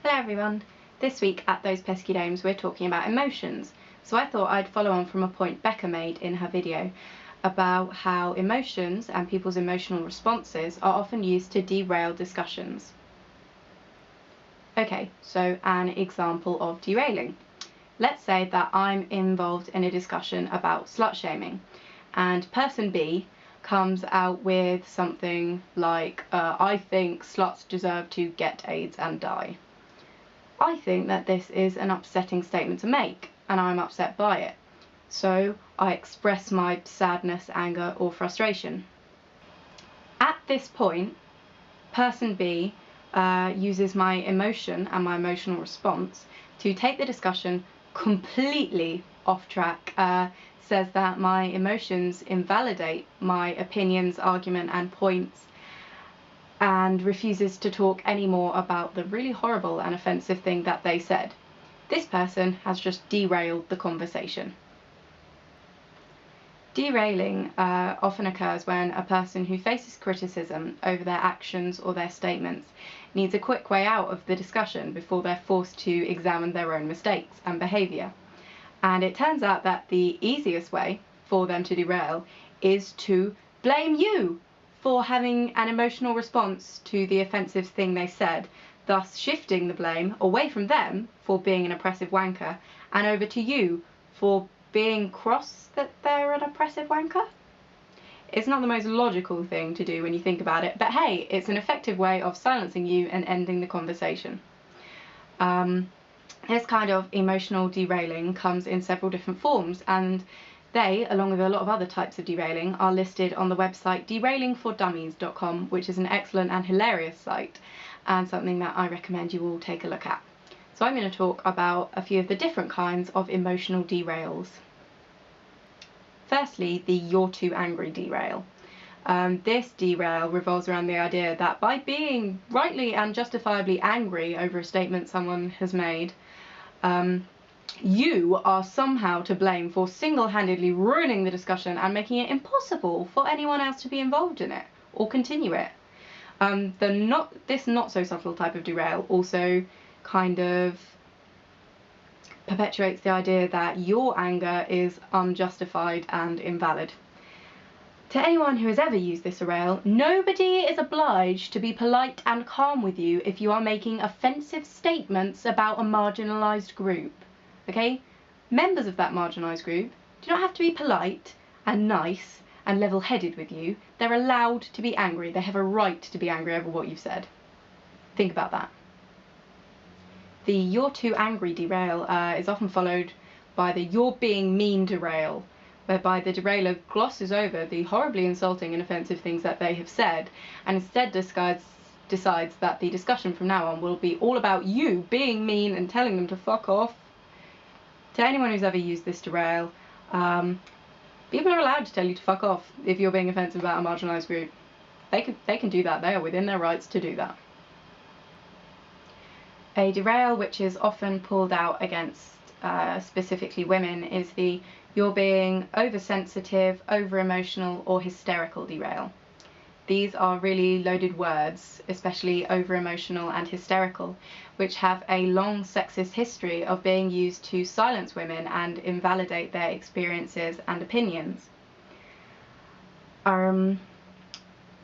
Hello everyone! This week at Those Pesky Dames we're talking about emotions, so I thought I'd follow on from a point Becca made in her video about how emotions and people's emotional responses are often used to derail discussions. Okay, so an example of derailing. Let's say that I'm involved in a discussion about slut shaming and person B comes out with something like, I think sluts deserve to get AIDS and die. I think that this is an upsetting statement to make, and I'm upset by it. So I express my sadness, anger, or frustration. At this point, person B uses my emotion and my emotional response to take the discussion completely off track, says that my emotions invalidate my opinions, argument, and points, and refuses to talk anymore about the really horrible and offensive thing that they said. This person has just derailed the conversation. Derailing often occurs when a person who faces criticism over their actions or their statements needs a quick way out of the discussion before they're forced to examine their own mistakes and behaviour. And it turns out that the easiest way for them to derail is to blame you for having an emotional response to the offensive thing they said, thus shifting the blame away from them for being an oppressive wanker and over to you for being cross that they're an oppressive wanker. It's not the most logical thing to do when you think about it, but hey, it's an effective way of silencing you and ending the conversation. This kind of emotional derailing comes in several different forms, and they, along with a lot of other types of derailing, are listed on the website derailingfordummies.com, which is an excellent and hilarious site and something that I recommend you all take a look at. So I'm going to talk about a few of the different kinds of emotional derails. Firstly, the "you're too angry" derail. This derail revolves around the idea that by being rightly and justifiably angry over a statement someone has made, you are somehow to blame for single-handedly ruining the discussion and making it impossible for anyone else to be involved in it or continue it. This not so subtle type of derail also kind of perpetuates the idea that your anger is unjustified and invalid. To anyone who has ever used this derail, nobody is obliged to be polite and calm with you if you are making offensive statements about a marginalised group. Okay? Members of that marginalised group do not have to be polite and nice and level-headed with you. They're allowed to be angry. They have a right to be angry over what you've said. Think about that. The "you're too angry" derail is often followed by the "you're being mean" derail, whereby the derailer glosses over the horribly insulting and offensive things that they have said and instead decides that the discussion from now on will be all about you being mean and telling them to fuck off. To anyone who's ever used this derail, people are allowed to tell you to fuck off if you're being offensive about a marginalised group. They can do that. They are within their rights to do that. A derail which is often pulled out against specifically women is the "you're being oversensitive, over-emotional, or hysterical" derail. These are really loaded words, especially over-emotional and hysterical, which have a long sexist history of being used to silence women and invalidate their experiences and opinions.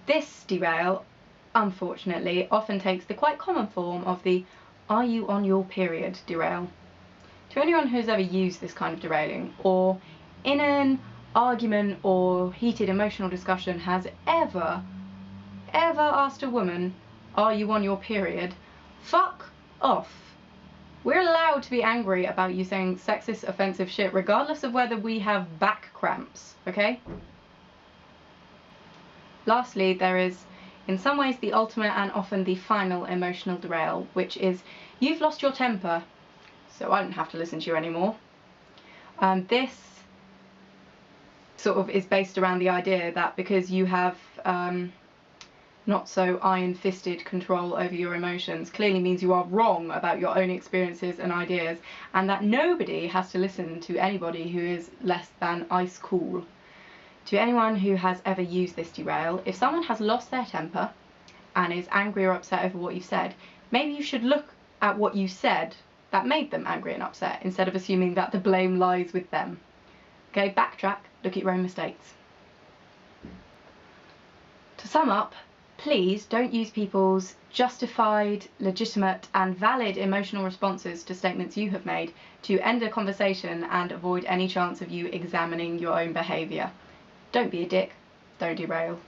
This derail, unfortunately, often takes the quite common form of the "are you on your period" derail. To anyone who's ever used this kind of derailing, or in an argument or heated emotional discussion has ever asked a woman, "are you on your period?" fuck off. We're allowed to be angry about you saying sexist, offensive shit regardless of whether we have back cramps, okay? Lastly, there is in some ways the ultimate and often the final emotional derail, which is "you've lost your temper, so I don't have to listen to you anymore." This sort of is based around the idea that because you have not so iron-fisted control over your emotions clearly means you are wrong about your own experiences and ideas, and that nobody has to listen to anybody who is less than ice cool. To anyone who has ever used this derail, if someone has lost their temper and is angry or upset over what you've said, maybe you should look at what you said that made them angry and upset, instead of assuming that the blame lies with them. Okay, backtrack, look at your own mistakes. To sum up, please don't use people's justified, legitimate and valid emotional responses to statements you have made to end a conversation and avoid any chance of you examining your own behaviour. Don't be a dick, don't derail.